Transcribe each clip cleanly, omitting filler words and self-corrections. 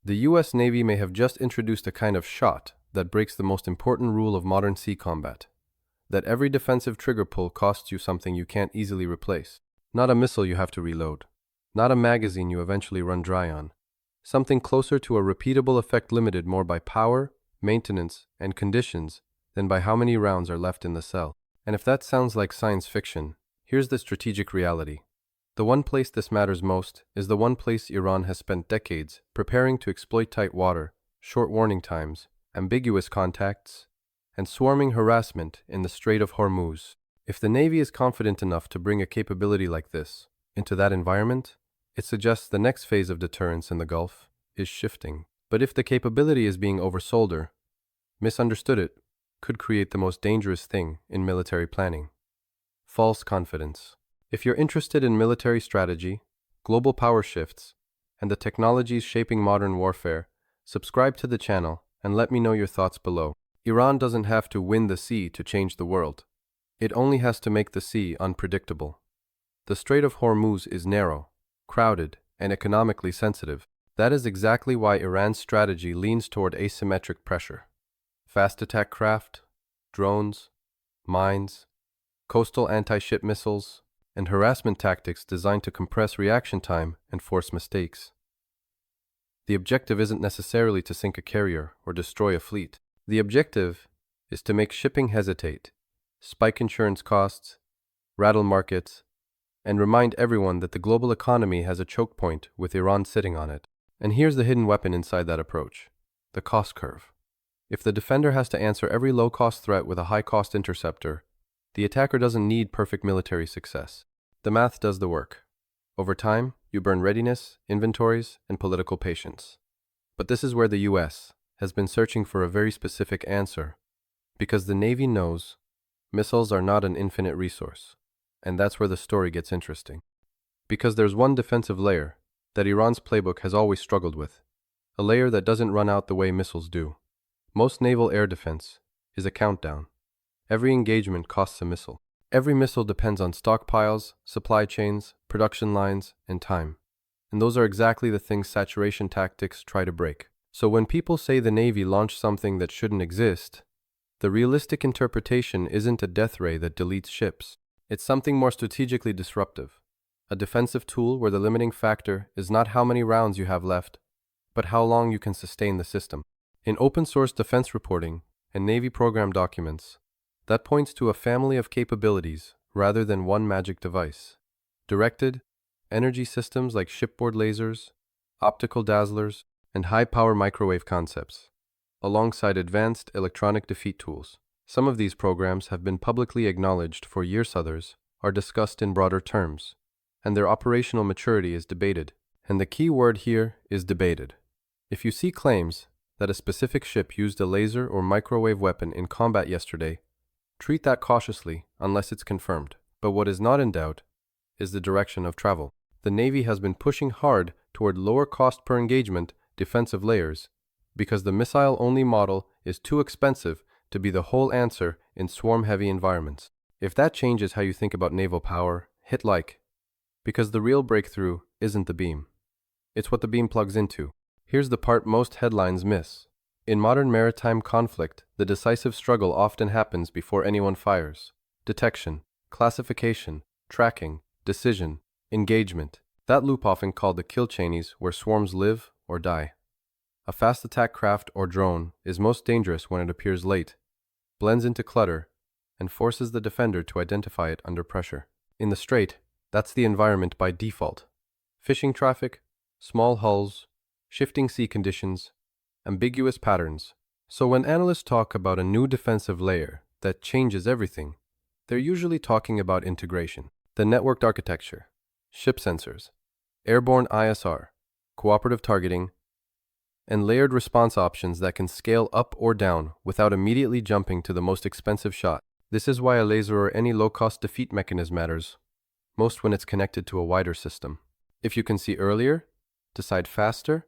The US Navy may have just introduced a kind of shot that breaks the most important rule of modern sea combat, that every defensive trigger pull costs you something you can't easily replace. Not a missile you have to reload, not a magazine you eventually run dry on. Something closer to a repeatable effect limited more by power, maintenance, and conditions than by how many rounds are left in the cell. And if that sounds like science fiction, here's the strategic reality. The one place this matters most is the one place Iran has spent decades preparing to exploit tight water, short warning times, ambiguous contacts, and swarming harassment in the Strait of Hormuz. If the Navy is confident enough to bring a capability like this into that environment, it suggests the next phase of deterrence in the Gulf is shifting. But if the capability is being oversold or misunderstood, it could create the most dangerous thing in military planning: false confidence. If you're interested in military strategy, global power shifts, and the technologies shaping modern warfare, subscribe to the channel and let me know your thoughts below. Iran doesn't have to win the sea to change the world. It only has to make the sea unpredictable. The Strait of Hormuz is narrow, crowded, and economically sensitive. That is exactly why Iran's strategy leans toward asymmetric pressure. Fast attack craft, drones, mines, coastal anti-ship missiles, and harassment tactics designed to compress reaction time and force mistakes. The objective isn't necessarily to sink a carrier or destroy a fleet. The objective is to make shipping hesitate, spike insurance costs, rattle markets, and remind everyone that the global economy has a choke point with Iran sitting on it. And here's the hidden weapon inside that approach: the cost curve. If the defender has to answer every low-cost threat with a high-cost interceptor, the attacker doesn't need perfect military success. The math does the work. Over time, you burn readiness, inventories, and political patience. But this is where the US has been searching for a very specific answer, because the Navy knows missiles are not an infinite resource. And that's where the story gets interesting. Because there's one defensive layer that Iran's playbook has always struggled with, a layer that doesn't run out the way missiles do. Most naval air defense is a countdown. Every engagement costs a missile. Every missile depends on stockpiles, supply chains, production lines, and time. And those are exactly the things saturation tactics try to break. So when people say the Navy launched something that shouldn't exist, the realistic interpretation isn't a death ray that deletes ships. It's something more strategically disruptive. A defensive tool where the limiting factor is not how many rounds you have left, but how long you can sustain the system. In open-source defense reporting and Navy program documents, that points to a family of capabilities rather than one magic device. Directed energy systems like shipboard lasers, optical dazzlers, and high-power microwave concepts, alongside advanced electronic defeat tools. Some of these programs have been publicly acknowledged for years, others are discussed in broader terms, and their operational maturity is debated. And the key word here is debated. If you see claims that a specific ship used a laser or microwave weapon in combat yesterday, treat that cautiously unless it's confirmed. But what is not in doubt is the direction of travel. The Navy has been pushing hard toward lower cost per engagement defensive layers because the missile-only model is too expensive to be the whole answer in swarm-heavy environments. If that changes how you think about naval power, hit like. Because the real breakthrough isn't the beam. It's what the beam plugs into. Here's the part most headlines miss. In modern maritime conflict, the decisive struggle often happens before anyone fires. Detection, classification, tracking, decision, engagement. That loop, often called the kill chains, where swarms live or die. A fast attack craft or drone is most dangerous when it appears late, blends into clutter, and forces the defender to identify it under pressure. In the Strait, that's the environment by default. Fishing traffic, small hulls, shifting sea conditions, ambiguous patterns. So when analysts talk about a new defensive layer that changes everything, they're usually talking about integration. The networked architecture, ship sensors, airborne ISR, cooperative targeting, and layered response options that can scale up or down without immediately jumping to the most expensive shot. This is why a laser or any low-cost defeat mechanism matters most when it's connected to a wider system. If you can see earlier, decide faster,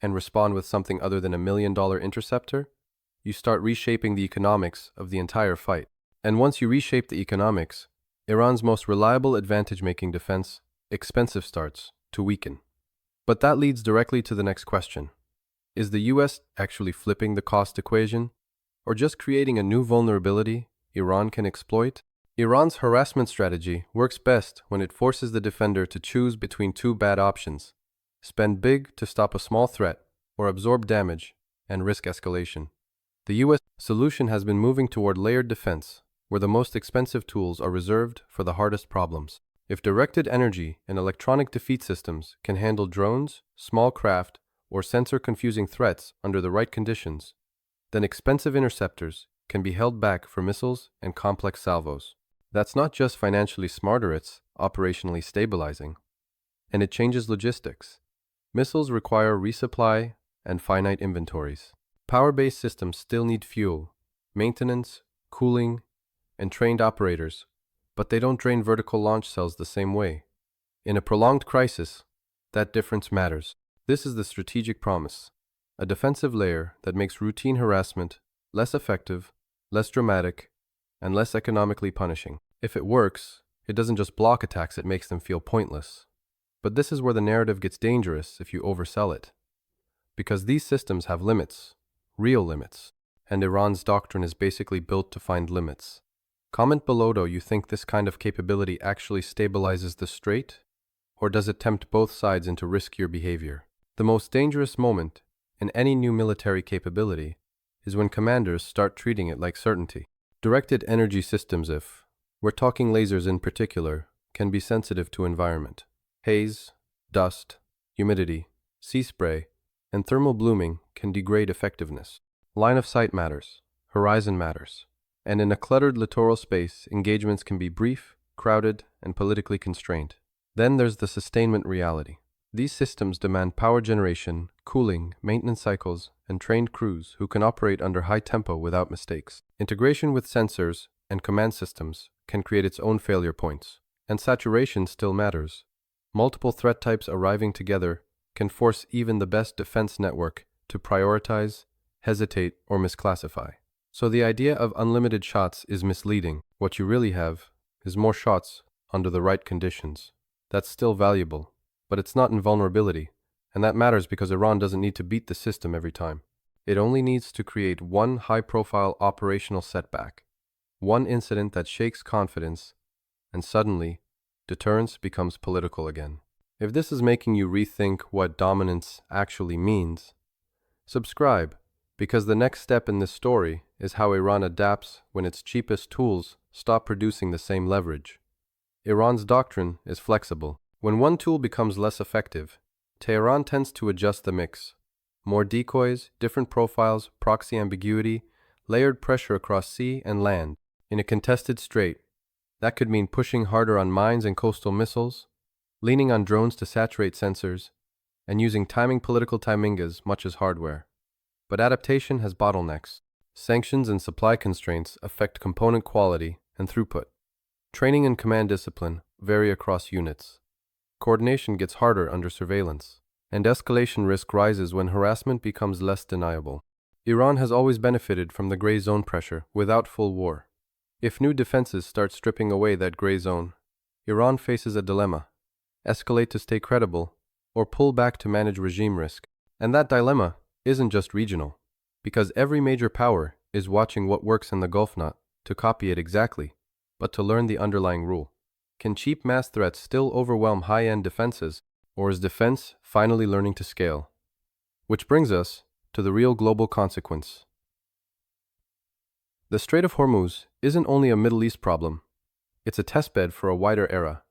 and respond with something other than $1 million interceptor, you start reshaping the economics of the entire fight. And once you reshape the economics, Iran's most reliable advantage-making defense, expensive, starts to weaken. But that leads directly to the next question. Is the US actually flipping the cost equation? Or just creating a new vulnerability Iran can exploit? Iran's harassment strategy works best when it forces the defender to choose between two bad options: spend big to stop a small threat, or absorb damage and risk escalation. The US solution has been moving toward layered defense, where the most expensive tools are reserved for the hardest problems. If directed energy and electronic defeat systems can handle drones, small craft, or sensor-confusing threats under the right conditions, then expensive interceptors can be held back for missiles and complex salvos. That's not just financially smarter, it's operationally stabilizing. And it changes logistics. Missiles require resupply and finite inventories. Power-based systems still need fuel, maintenance, cooling, and trained operators, but they don't drain vertical launch cells the same way. In a prolonged crisis, that difference matters. This is the strategic promise: a defensive layer that makes routine harassment less effective, less dramatic, and less economically punishing. If it works, it doesn't just block attacks, it makes them feel pointless. But this is where the narrative gets dangerous if you oversell it. Because these systems have limits, real limits, and Iran's doctrine is basically built to find limits. Comment below, do you think this kind of capability actually stabilizes the strait, or does it tempt both sides into riskier behavior? The most dangerous moment in any new military capability is when commanders start treating it like certainty. Directed energy systems, if we're talking lasers in particular, can be sensitive to environment. Haze, dust, humidity, sea spray, and thermal blooming can degrade effectiveness. Line of sight matters, horizon matters, and in a cluttered littoral space, engagements can be brief, crowded, and politically constrained. Then there's the sustainment reality. These systems demand power generation, cooling, maintenance cycles, and trained crews who can operate under high tempo without mistakes. Integration with sensors and command systems can create its own failure points, and saturation still matters. Multiple threat types arriving together can force even the best defense network to prioritize, hesitate, or misclassify. So the idea of unlimited shots is misleading. What you really have is more shots under the right conditions. That's still valuable, but it's not invulnerability, and that matters because Iran doesn't need to beat the system every time. It only needs to create one high-profile operational setback, one incident that shakes confidence, and suddenly, deterrence becomes political again. If this is making you rethink what dominance actually means, subscribe, because the next step in this story is how Iran adapts when its cheapest tools stop producing the same leverage. Iran's doctrine is flexible. When one tool becomes less effective, Tehran tends to adjust the mix. More decoys, different profiles, proxy ambiguity, layered pressure across sea and land. In a contested strait, that could mean pushing harder on mines and coastal missiles, leaning on drones to saturate sensors, and using timing political timingas much as hardware. But adaptation has bottlenecks. Sanctions and supply constraints affect component quality and throughput. Training and command discipline vary across units. Coordination gets harder under surveillance, and escalation risk rises when harassment becomes less deniable. Iran has always benefited from the gray zone pressure without full war. If new defenses start stripping away that gray zone, Iran faces a dilemma: escalate to stay credible, or pull back to manage regime risk. And that dilemma isn't just regional, because every major power is watching what works in the Gulf, not to copy it exactly, but to learn the underlying rule. Can cheap mass threats still overwhelm high-end defenses, or is defense finally learning to scale? Which brings us to the real global consequence. The Strait of Hormuz isn't only a Middle East problem, it's a testbed for a wider era: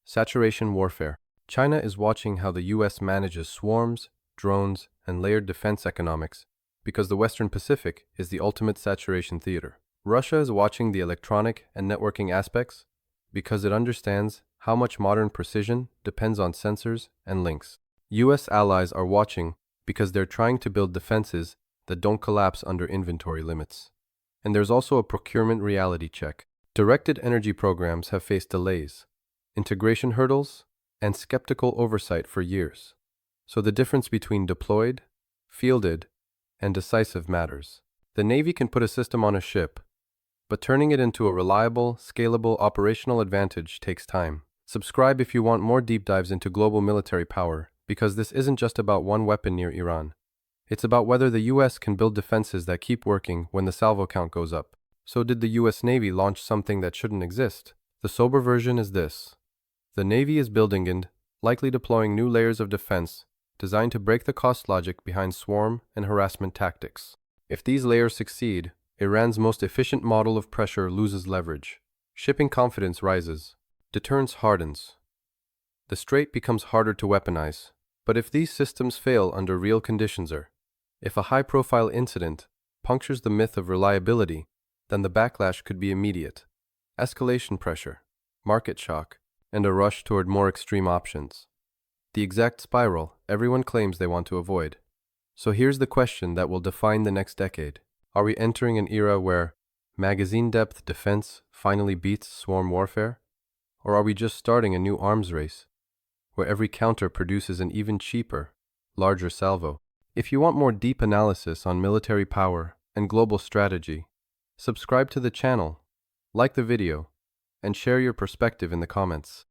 saturation warfare. China is watching how the US manages swarms, drones, and layered defense economics, because the Western Pacific is the ultimate saturation theater. Russia is watching the electronic and networking aspects, because it understands how much modern precision depends on sensors and links. US allies are watching because they're trying to build defenses that don't collapse under inventory limits. And there's also a procurement reality check. Directed energy programs have faced delays, integration hurdles, and skeptical oversight for years. So the difference between deployed, fielded, and decisive matters. The Navy can put a system on a ship, but turning it into a reliable, scalable operational advantage takes time. Subscribe if you want more deep dives into global military power, because this isn't just about one weapon near Iran. It's about whether the US can build defenses that keep working when the salvo count goes up. So did the US Navy launch something that shouldn't exist? The sober version is this. The Navy is building and likely deploying new layers of defense designed to break the cost logic behind swarm and harassment tactics. If these layers succeed, Iran's most efficient model of pressure loses leverage. Shipping confidence rises. Deterrence hardens. The strait becomes harder to weaponize. But if these systems fail under real conditions, or if a high-profile incident punctures the myth of reliability, then the backlash could be immediate. Escalation pressure, market shock, and a rush toward more extreme options. The exact spiral everyone claims they want to avoid. So here's the question that will define the next decade. Are we entering an era where magazine-depth defense finally beats swarm warfare? Or are we just starting a new arms race, where every counter produces an even cheaper, larger salvo? If you want more deep analysis on military power and global strategy, subscribe to the channel, like the video, and share your perspective in the comments.